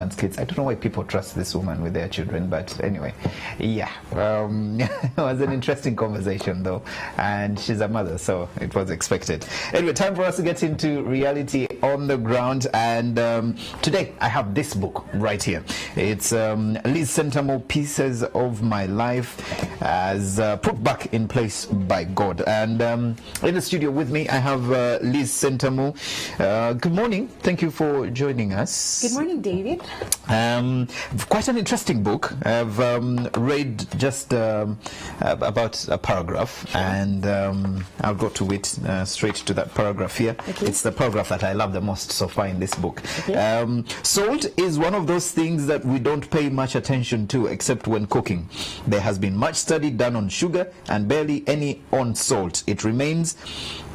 woman's kids. I don't know why people trust this woman with their children, but anyway, yeah. It was an interesting conversation though, and she's a mother, so it was expected. Anyway, time for us to get into reality on the ground, and today I have this book right here. It's Liz Sentamu, Pieces of My Life, as put back in place by God. And in the studio with me I have Liz Sentamu. Good morning, thank you for joining us. Good morning, David. Quite an interesting book. I've read just about a paragraph, and I'll go to it straight to that paragraph here. Okay. It's the paragraph that I love the most so far in this book. Okay. Salt is one of those things that we don't pay much attention to except when cooking. There has been much study done on sugar and barely any on salt. It remains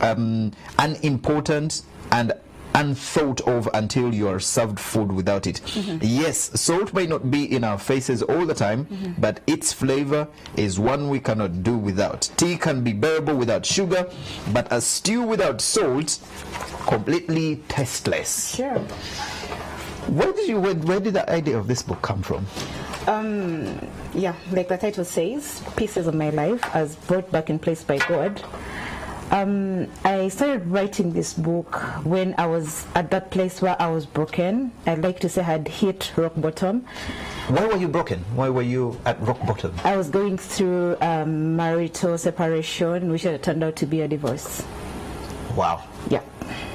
unimportant and unthought of until you are served food without it. Yes, salt may not be in our faces all the time, but its flavor is one we cannot do without. Tea can be bearable without sugar, but a stew without salt, completely tasteless. Sure. Where did the idea of this book come from? Yeah, like the title says, Pieces of My Life, as brought back in place by God. I started writing this book when I was at that place where I was broken. I'd like to say I had hit rock bottom. Why were you broken? Why were you at rock bottom? I was going through marital separation, which had turned out to be a divorce. Wow. Yeah.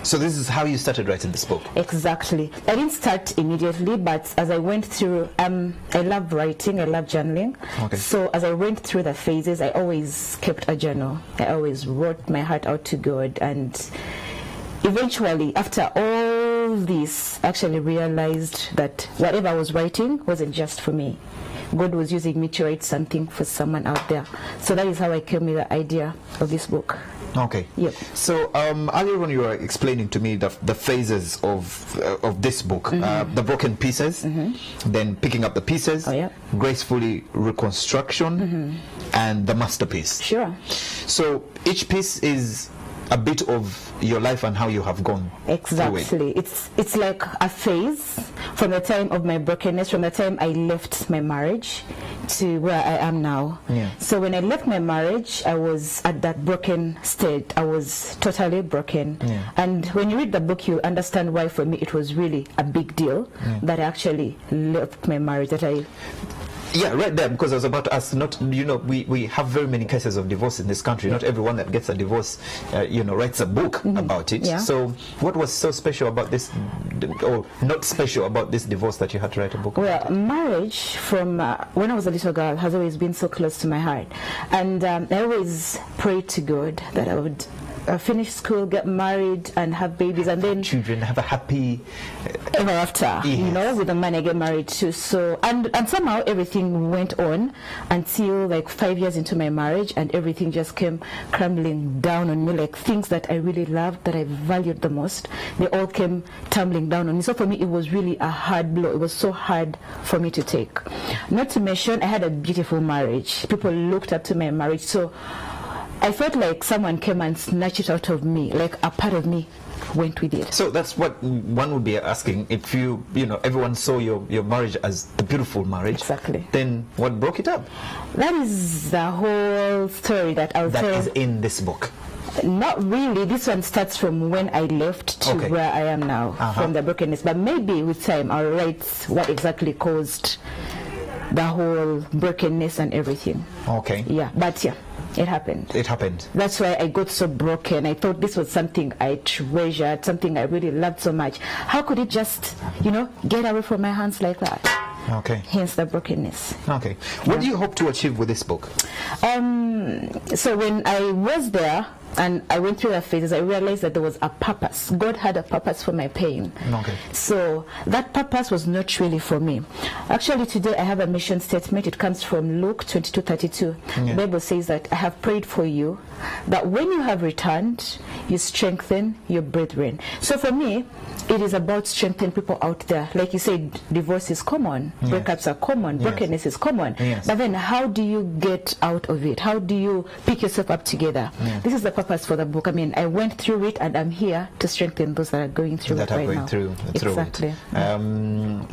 So this is how you started writing this book? Exactly. I didn't start immediately, but as I went through, I love writing, I love journaling. Okay. So as I went through the phases, I always kept a journal. I always wrote my heart out to God, and eventually, after all this, I actually realized that whatever I was writing wasn't just for me. God was using me to write something for someone out there. So that is how I came with the idea of this book. Okay. Yep. So earlier when you were explaining to me the phases of this book, the broken pieces, then picking up the pieces, gracefully reconstruction, and the masterpiece. Sure. So each piece is a bit of your life and how you have gone. Exactly. Through it. It's like a phase from the time of my brokenness, from the time I left my marriage to where I am now. Yeah. So when I left my marriage, I was at that broken state. I was totally broken. Yeah. And when you read the book, you understand why for me it was really a big deal that I actually left my marriage, that I... Yeah, right there, because I was about to ask, we have very many cases of divorce in this country. Not everyone that gets a divorce, writes a book about it. Yeah. So what was so special about this, or not special about this divorce that you had to write a book about? Well, marriage from when I was a little girl has always been so close to my heart. And I always prayed to God that I would finish school, get married, and have babies, and then children, have a happy ever after. Yes. With the man I get married to. So and somehow everything went on until like 5 years into my marriage, and everything just came crumbling down on me. Like things that I really loved, that I valued the most, they all came tumbling down on me. So for me, it was really a hard blow. It was so hard for me to take. Not to mention, I had a beautiful marriage. People looked up to my marriage. So I felt like someone came and snatched it out of me, like a part of me went with it. So that's what one would be asking. If everyone saw your marriage as the beautiful marriage, exactly, then what broke it up? That is the whole story that I'll tell. That is in this book. Not really. This one starts from when I left to where I am now, from the brokenness. But maybe with time I'll write what exactly caused the whole brokenness and everything. Okay. Yeah, but yeah. It happened. It happened. That's why I got so broken. I thought this was something I treasured, something I really loved so much. How could it just, get away from my hands like that? Okay. Hence the brokenness. Okay. What do you hope to achieve with this book? So when I was there and I went through the phases, I realized that there was a purpose. God had a purpose for my pain. Okay. So that purpose was not really for me. Actually, today I have a mission statement. It comes from Luke 22:32. The Bible says that I have prayed for you that when you have returned, you strengthen your brethren. So for me, it is about strengthening people out there. Like you said, divorce is common, breakups are common, brokenness is common. But then how do you get out of it? How do you pick yourself up together? This is the purpose for the book. I mean, I went through it, and I'm here to strengthen those that are going through it right now. Exactly.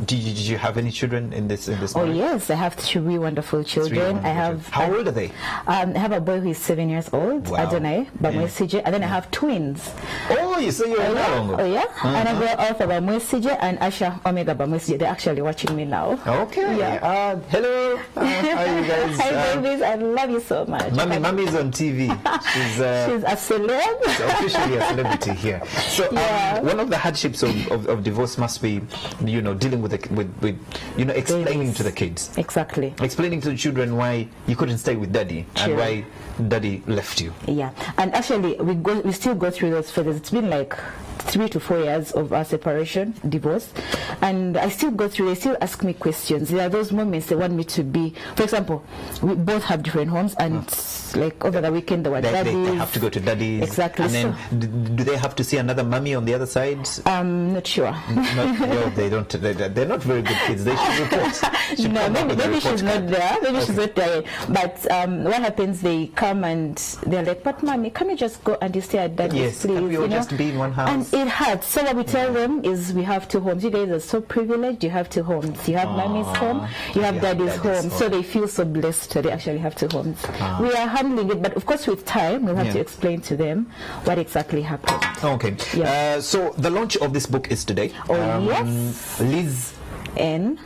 Did you have any children in this Oh yes, I have 3 wonderful children. I have. How old are they? I have a boy who is 7 years old, Adonai, Bamwesije, and then I have twins. Oh, you say you're and I go off of Bamwesije and Asha Omega Bamwesije. They're actually watching me now. Okay. Hello. How are you guys? Hi, babies. I love you so much. Mommy's on TV. She's a celeb. She's officially a celebrity here. So one of the hardships of divorce must be, dealing with explaining to the kids. Exactly. Explaining to the children why you couldn't stay with daddy and why daddy left you. Yeah, and actually we still go through those phases. It's been like 3 to 4 years of our separation, divorce, and I still go through. They still ask me questions. There are those moments they want me to be. For example, we both have different homes, and like over the weekend they have to go to daddy's. Exactly. And then do they have to see another mummy on the other side? Not sure. No, they don't. They're not very good kids. They should report. Maybe she's not there. Maybe she's not there. But what happens? They come and they're like, "But mommy, can you just go and you stay at daddy's, please?" We all just be in one house. And it hurts. So what we tell them is, we have 2 homes. You guys are so privileged. You have 2 homes. You have mommy's home. You have daddy's home. So they feel so blessed. They actually have 2 homes. We are handling it, but of course with time we'll have to explain to them what exactly happened. Okay. So the launch of this book is today. Yes. Liz N.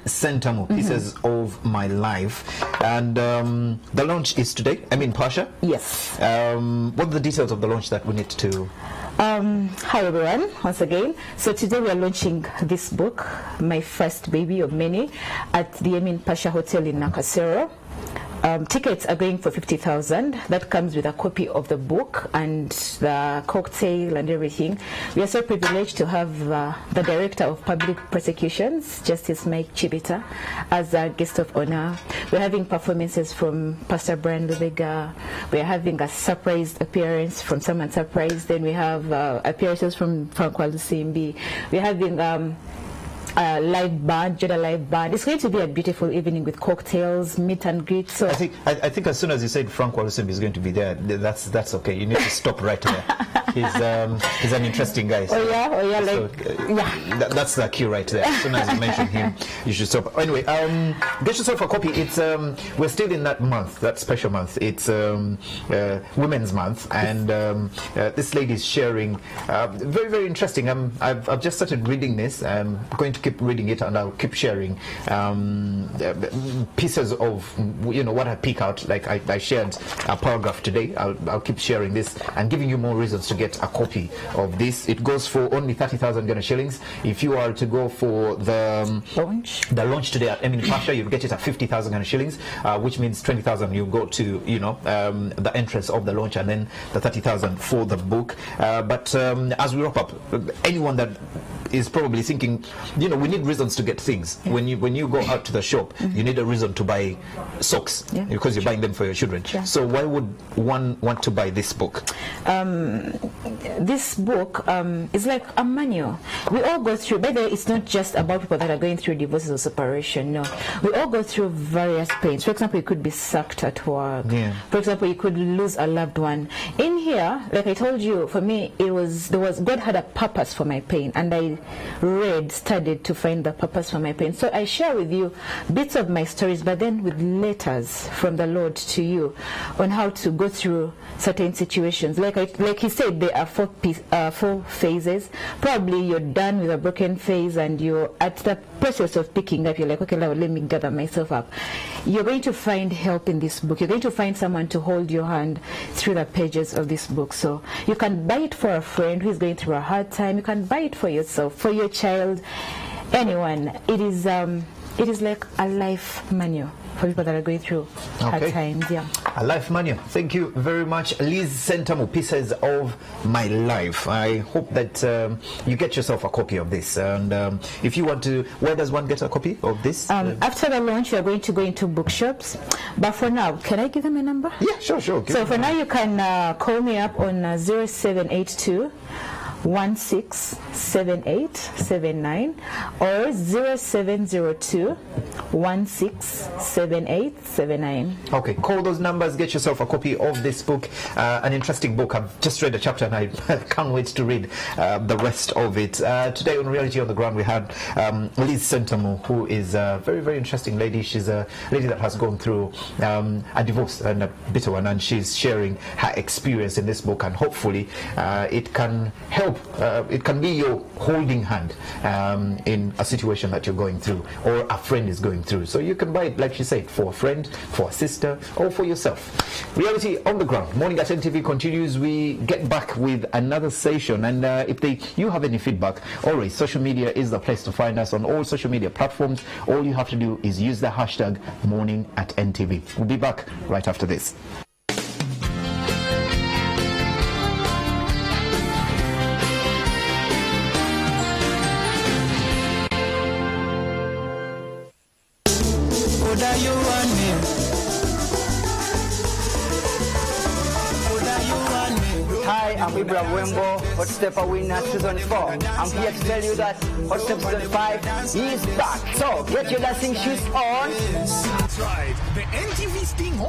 Sentamu, Pieces of My Life, and the launch is today. I mean, Pasha. Yes. What are the details of the launch that we need to? Hi everyone, once again. So today we are launching this book, my first baby of many, at the Emin Pasha Hotel in Nakasero. Tickets are going for 50,000. That comes with a copy of the book and the cocktail and everything. We are so privileged to have the Director of Public Prosecutions, Justice Mike Chibita, as a guest of honor. We're having performances from Pastor Brian Lubega. We're having a surprise appearance from Someone Surprise. Then we have appearances from Francois Lusimbi. We're having live band, Joda live band. It's going to be a beautiful evening with cocktails, meet and greet. So I think as soon as you said Frank Walusimbi is going to be there, that's okay. You need to stop right there. He's an interesting guy. So, that's the cue right there. As soon as you mention him, you should stop. Anyway, get yourself a copy. It's we're still in that month, that special month. It's Women's Month, and this lady is sharing very, very interesting. I've just started reading this. I'm going to keep reading it, and I'll keep sharing pieces of what I pick out. Like I shared a paragraph today. I'll keep sharing this and giving you more reasons to get a copy of this. It goes for only 30,000 Ghana shillings. If you are to go for the launch today at Emin Pasha, you'll get it at 50,000 Ghana shillings, which means 20,000 you go to the entrance of the launch, and then the 30,000 for the book. But as we wrap up, anyone that is probably thinking, we need reasons to get things. When you go out to the shop, you need a reason to buy socks because you're buying them for your children. So why would one want to buy this book? This book is like a manual. We all go through, by the way, it's not just about people that are going through divorces or separation. No, we all go through various pains. For example, you could be sacked at work. For example, you could lose a loved one. In here, like I told you, for me, God had a purpose for my pain, and I studied to find the purpose for my pain. So I share with you bits of my stories, but then with letters from the Lord to you on how to go through certain situations. Like he said, there are 4 phases. Probably you're done with a broken phase and you're at the process of picking up. You're like, okay, let me gather myself up. You're going to find help in this book. You're going to find someone to hold your hand through the pages of this book. So you can buy it for a friend who is going through a hard time. You can buy it for yourself, for your child, anyone. It is like a life manual for people that are going through hard times. A life manual. Thank you very much, Liz Sentamu, Pieces of My Life. I hope that you get yourself a copy of this. And if you want to, where does one get a copy of this? After the launch, we are going to go into bookshops. But for now, can I give them a number? Yeah, sure. So for now, you can call me up on 0782 167879 or 0702 167879. Okay, call those numbers, get yourself a copy of this book, an interesting book. I've just read a chapter and I can't wait to read the rest of it. Today on Reality on the Ground we had Liz Sentamu, who is a very, very interesting lady. She's a lady that has gone through a divorce, and a bitter one, and she's sharing her experience in this book, and hopefully it can help. It can be your holding hand in a situation that you're going through or a friend is going through. So you can buy it, like she said, for a friend, for a sister, or for yourself. Reality on the Ground, Morning at NTV continues. We get back with another session, and if you have any feedback, always social media is the place to find us on all social media platforms. All you have to do is use the hashtag Morning at NTV. We'll be back right after this. Hi, I'm Ibra Wembo, Hot Stepper winner season 4. I'm here to tell you that Hot Step season 5 is back. So get your dancing shoes on. That's right.